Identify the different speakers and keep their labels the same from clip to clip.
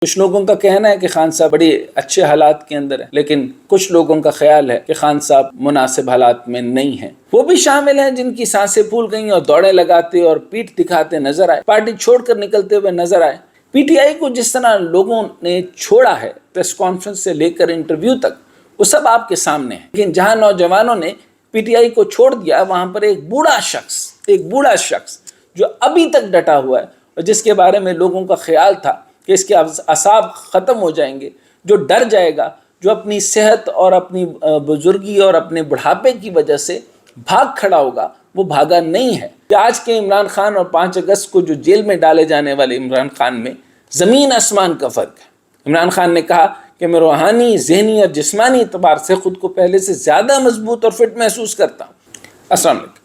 Speaker 1: کچھ لوگوں کا کہنا ہے کہ خان صاحب بڑے اچھے حالات کے اندر ہیں، لیکن کچھ لوگوں کا خیال ہے کہ خان صاحب مناسب حالات میں نہیں ہیں۔ وہ بھی شامل ہیں جن کی سانسیں پھول گئیں اور دوڑے لگاتے اور پیٹھ دکھاتے نظر آئے، پارٹی چھوڑ کر نکلتے ہوئے نظر آئے۔ پی ٹی آئی کو جس طرح لوگوں نے چھوڑا ہے، پریس کانفرنس سے لے کر انٹرویو تک، وہ سب آپ کے سامنے ہے۔ لیکن جہاں نوجوانوں نے پی ٹی آئی کو چھوڑ دیا، وہاں پر ایک بوڑھا شخص جو ابھی تک ڈٹا ہوا ہے اور جس کے بارے میں لوگوں کا خیال تھا کہ اس کے اعصاب ختم ہو جائیں گے، جو ڈر جائے گا، جو اپنی صحت اور اپنی بزرگی اور اپنے بڑھاپے کی وجہ سے بھاگ کھڑا ہوگا، وہ بھاگا نہیں ہے۔ کہ آج کے عمران خان اور 5 اگست کو جو جیل میں ڈالے جانے والے عمران خان میں زمین آسمان کا فرق ہے۔ عمران خان نے کہا کہ میں روحانی، ذہنی اور جسمانی اعتبار سے خود کو پہلے سے زیادہ مضبوط اور فٹ محسوس کرتا ہوں۔ السلام علیکم،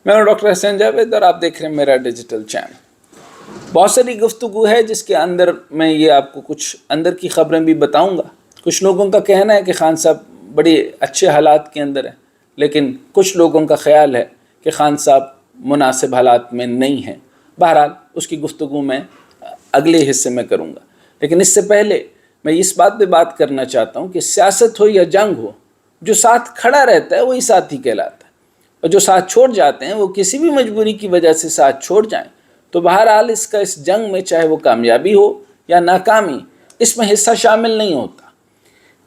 Speaker 1: میں ہوں ڈاکٹر حسین جاوید اور آپ دیکھ رہے ہیں میرا ڈیجیٹل چینل۔ بہت ساری گفتگو ہے جس کے اندر میں یہ آپ کو کچھ اندر کی خبریں بھی بتاؤں گا۔ کچھ لوگوں کا کہنا ہے کہ خان صاحب بڑے اچھے حالات کے اندر ہیں، لیکن کچھ لوگوں کا خیال ہے کہ خان صاحب مناسب حالات میں نہیں ہیں۔ بہرحال اس کی گفتگو میں اگلے حصے میں کروں گا، لیکن اس سے پہلے میں اس بات پہ بات کرنا چاہتا ہوں کہ سیاست ہو یا جنگ ہو، جو ساتھ کھڑا رہتا ہے وہی ساتھی کہلاتا ہے، اور جو ساتھ چھوڑ جاتے ہیں وہ کسی بھی مجبوری کی وجہ سے ساتھ چھوڑ جائیں تو بہرحال اس جنگ میں چاہے وہ کامیابی ہو یا ناکامی، اس میں حصہ شامل نہیں ہوتا۔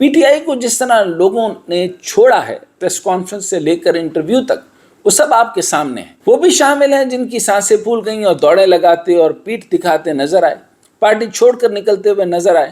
Speaker 1: پی ٹی آئی کو جس طرح لوگوں نے چھوڑا ہے، پریس کانفرنس سے لے کر انٹرویو تک، وہ سب آپ کے سامنے ہیں۔ وہ بھی شامل ہیں جن کی سانسیں پھول گئیں اور دوڑے لگاتے اور پیٹھ دکھاتے نظر آئے، پارٹی چھوڑ کر نکلتے ہوئے نظر آئے،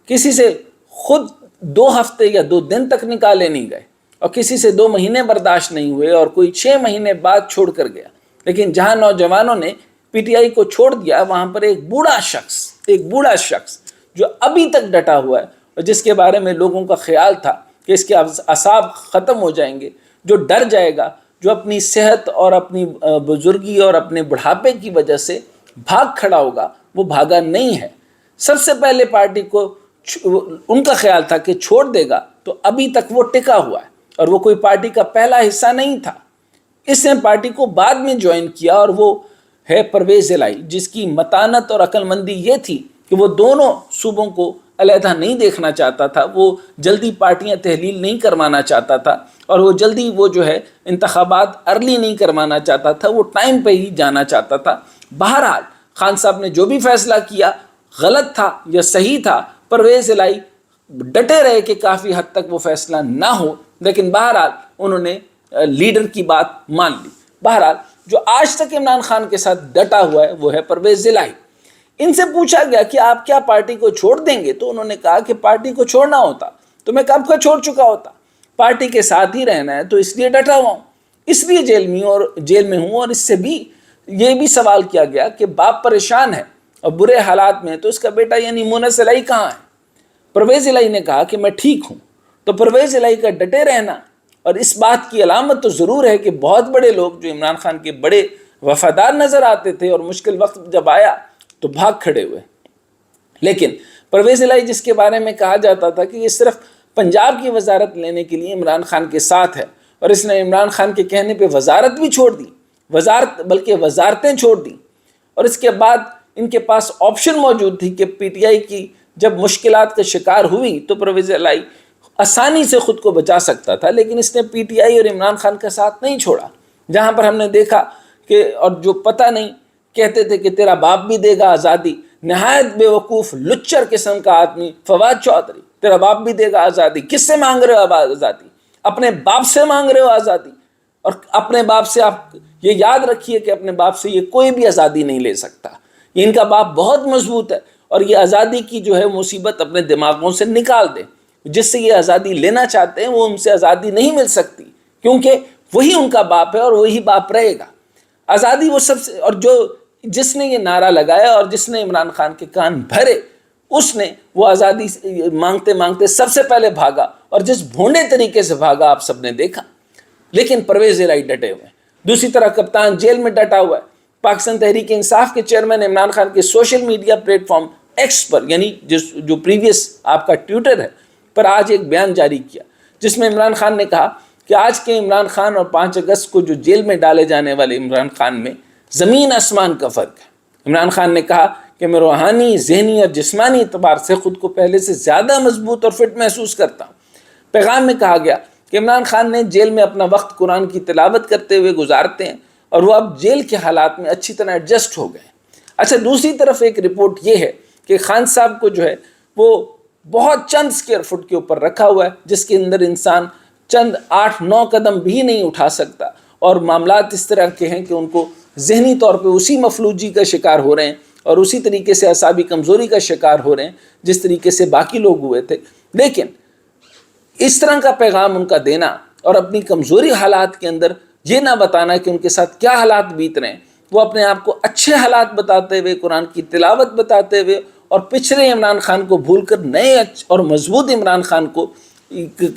Speaker 1: کسی سے خود 2 ہفتے یا 2 دن تک نکالے نہیں گئے، اور کسی سے 2 مہینے برداشت نہیں ہوئے، اور کوئی 6 مہینے بعد چھوڑ کر گیا۔ لیکن جہاں نوجوانوں نے پی ٹی آئی کو چھوڑ دیا، وہاں پر ایک بوڑھا شخص جو ابھی تک ڈٹا ہوا ہے اور جس کے بارے میں لوگوں کا خیال تھا کہ اس کے اعصاب ختم ہو جائیں گے، جو ڈر جائے گا، جو اپنی صحت اور اپنی بزرگی اور اپنے بڑھاپے کی وجہ سے بھاگ کھڑا ہوگا، وہ بھاگا نہیں ہے۔ سب سے پہلے پارٹی کو ان کا خیال تھا کہ چھوڑ دے گا، تو ابھی تک وہ ٹکا ہوا ہے، اور وہ کوئی پارٹی کا پہلا حصہ نہیں تھا۔ اس نے پارٹی کو بعد میں جوائن کیا، اور وہ ہے پرویز الہی، جس کی متانت اور عقل مندی یہ تھی کہ وہ دونوں صوبوں کو علیحدہ نہیں دیکھنا چاہتا تھا، وہ جلدی پارٹیاں تحلیل نہیں کروانا چاہتا تھا، اور وہ جلدی انتخابات ارلی نہیں کروانا چاہتا تھا، وہ ٹائم پہ ہی جانا چاہتا تھا۔ بہرحال خان صاحب نے جو بھی فیصلہ کیا، غلط تھا یا صحیح تھا، پرویز الہی ڈٹے رہے کہ کافی حد تک وہ فیصلہ نہ ہو، لیکن بہرحال انہوں نے لیڈر کی بات مان لی۔ بہرحال جو آج تک عمران خان کے ساتھ ڈٹا ہوا ہے وہ ہے پرویز الہی۔ ان سے پوچھا گیا کہ آپ کیا پارٹی کو چھوڑ دیں گے، تو انہوں نے کہا کہ پارٹی کو چھوڑنا ہوتا تو میں کب کا چھوڑ چکا ہوتا، پارٹی کے ساتھ ہی رہنا ہے تو اس لیے ڈٹا ہوا ہوں، اس لیے جیل میں ہوں۔ اور اس سے بھی یہ بھی سوال کیا گیا کہ باپ پریشان ہے اور برے حالات میں، تو اس کا بیٹا یعنی مونس الہی کہاں ہے؟ پرویز الہی نے کہا کہ میں ٹھیک ہوں۔ تو پرویز الہی کا ڈٹے رہنا، اور اس بات کی علامت تو ضرور ہے کہ بہت بڑے لوگ جو عمران خان کے بڑے وفادار نظر آتے تھے، اور مشکل وقت جب آیا تو بھاگ کھڑے ہوئے۔ لیکن پرویز الہی، جس کے بارے میں کہا جاتا تھا کہ یہ صرف پنجاب کی وزارت لینے کے لیے عمران خان کے ساتھ ہے، اور اس نے عمران خان کے کہنے پہ وزارت بھی چھوڑ دی، بلکہ وزارتیں چھوڑ دیں، اور اس کے بعد ان کے پاس آپشن موجود تھی کہ پی ٹی آئی کی جب مشکلات کا شکار ہوئی تو پرویز الہی آسانی سے خود کو بچا سکتا تھا، لیکن اس نے پی ٹی آئی اور عمران خان کا ساتھ نہیں چھوڑا۔ جہاں پر ہم نے دیکھا کہ اور جو پتہ نہیں کہتے تھے کہ تیرا باپ بھی دے گا آزادی، نہایت بے وقوف لچر قسم کا آدمی فواد چودھری، تیرا باپ بھی دے گا آزادی، کس سے مانگ رہے ہو آزادی؟ اپنے باپ سے مانگ رہے ہو آزادی، اور اپنے باپ سے آپ یہ یاد رکھیے کہ اپنے باپ سے یہ کوئی بھی آزادی نہیں لے سکتا، یہ ان کا باپ بہت مضبوط ہے، اور یہ آزادی کی مصیبت اپنے دماغوں سے نکال دیں۔ جس سے یہ آزادی لینا چاہتے ہیں وہ ان سے آزادی نہیں مل سکتی، کیونکہ وہی ان کا باپ ہے اور وہی باپ رہے گا۔ آزادی وہ سب سے، اور جس نے یہ نعرہ لگایا اور جس نے عمران خان کے کان بھرے، اس نے وہ آزادی مانگتے مانگتے سب سے پہلے بھاگا، اور جس بھونڈے طریقے سے بھاگا آپ سب نے دیکھا۔ لیکن پرویز الہی ڈٹے ہوئے ہیں۔ دوسری طرف کپتان جیل میں ڈٹا ہوا ہے۔ پاکستان تحریک انصاف کے چیئرمین عمران خان کے social media platform X پر، یعنی جو پریویس آپ کا ٹویٹر ہے، پر آج ایک بیان جاری کیا، جس میں عمران خان نے کہا کہ آج کے عمران خان اور 5 اگست کو جو جیل میں ڈالے جانے والے عمران خان میں زمین آسمان کا فرق ہے۔ عمران خان نے کہا کہ میں روحانی، ذہنی اور جسمانی اعتبار سے خود کو پہلے سے زیادہ مضبوط اور فٹ محسوس کرتا ہوں۔ پیغام میں کہا گیا کہ عمران خان نے جیل میں اپنا وقت قرآن کی تلاوت کرتے ہوئے گزارتے ہیں اور وہ اب جیل کے حالات میں اچھی طرح ایڈجسٹ ہو گئے۔ اچھا، دوسری طرف ایک رپورٹ یہ ہے کہ خان صاحب کو جو ہے وہ بہت چند اسکوائر فٹ کے اوپر رکھا ہوا ہے، جس کے اندر انسان چند 8-9 قدم بھی نہیں اٹھا سکتا، اور معاملات اس طرح کے ہیں کہ ان کو ذہنی طور پہ اسی مفلوجی کا شکار ہو رہے ہیں اور اسی طریقے سے اعصابی کمزوری کا شکار ہو رہے ہیں جس طریقے سے باقی لوگ ہوئے تھے۔ لیکن اس طرح کا پیغام ان کا دینا اور اپنی کمزوری حالات کے اندر یہ نہ بتانا کہ ان کے ساتھ کیا حالات بیت رہے ہیں، وہ اپنے آپ کو اچھے حالات بتاتے ہوئے، قرآن کی تلاوت بتاتے ہوئے اور پچھلے عمران خان کو بھول کر نئے اور مضبوط عمران خان کو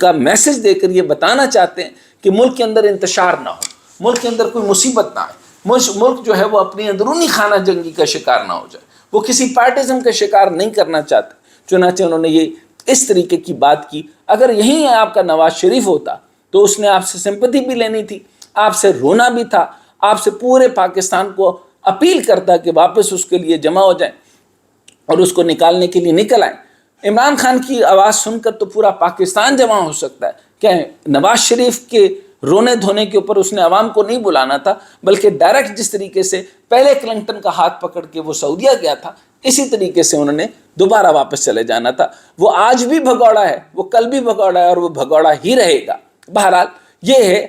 Speaker 1: کا میسج دے کر یہ بتانا چاہتے ہیں کہ ملک کے اندر انتشار نہ ہو، ملک کے اندر کوئی مصیبت نہ آئے، ملک جو ہے وہ اپنی اندرونی خانہ جنگی کا شکار نہ ہو جائے، وہ کسی پارٹیزم کا شکار نہیں کرنا چاہتے۔ چنانچہ انہوں نے یہ اس طریقے کی بات کی۔ اگر یہی آپ کا نواز شریف ہوتا تو اس نے آپ سے سمپتھی بھی لینی تھی، آپ سے رونا بھی تھا، آپ سے پورے پاکستان کو اپیل کرتا کہ واپس اس کے لیے جمع ہو جائیں اور اس کو نکالنے کے لیے نکل آئیں۔ عمران خان کی آواز سن کر تو پورا پاکستان جمع ہو سکتا ہے، کہ نواز شریف کے رونے دھونے کے اوپر اس نے عوام کو نہیں بلانا تھا، بلکہ ڈائریکٹ جس طریقے سے پہلے کلنٹن کا ہاتھ پکڑ کے وہ سعودیہ گیا تھا، اسی طریقے سے انہوں نے دوبارہ واپس چلے جانا تھا۔ وہ آج بھی بھگوڑا ہے، وہ کل بھی بھگوڑا ہے اور وہ بھگوڑا ہی رہے گا۔ بہرحال یہ ہے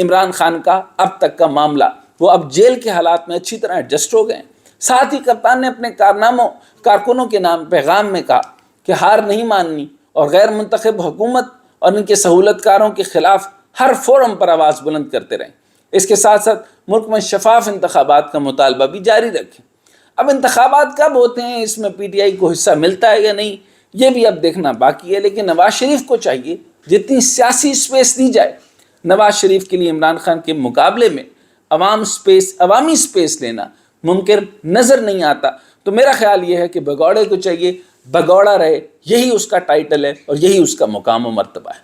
Speaker 1: عمران خان کا اب تک کا معاملہ۔ وہ اب جیل کے حالات میں اچھی طرح ایڈجسٹ ہو گئے ہیں۔ ساتھ ہی کپتان نے اپنے کارکنوں کے نام پیغام میں کہا کہ ہار نہیں ماننی اور غیر منتخب حکومت اور ان کے سہولت کاروں کے خلاف ہر فورم پر آواز بلند کرتے رہیں۔ اس کے ساتھ ساتھ ملک میں شفاف انتخابات کا مطالبہ بھی جاری رکھیں۔ اب انتخابات کب ہوتے ہیں، اس میں پی ٹی آئی کو حصہ ملتا ہے یا نہیں، یہ بھی اب دیکھنا باقی ہے، لیکن نواز شریف کو چاہیے جتنی سیاسی اسپیس دی جائے، نواز شریف کے لیے عمران خان کے مقابلے میں عوامی اسپیس لینا ممکن نظر نہیں آتا۔ تو میرا خیال یہ ہے کہ بھگوڑے کو چاہیے بھگوڑا رہے، یہی اس کا ٹائٹل ہے اور یہی اس کا مقام و مرتبہ ہے۔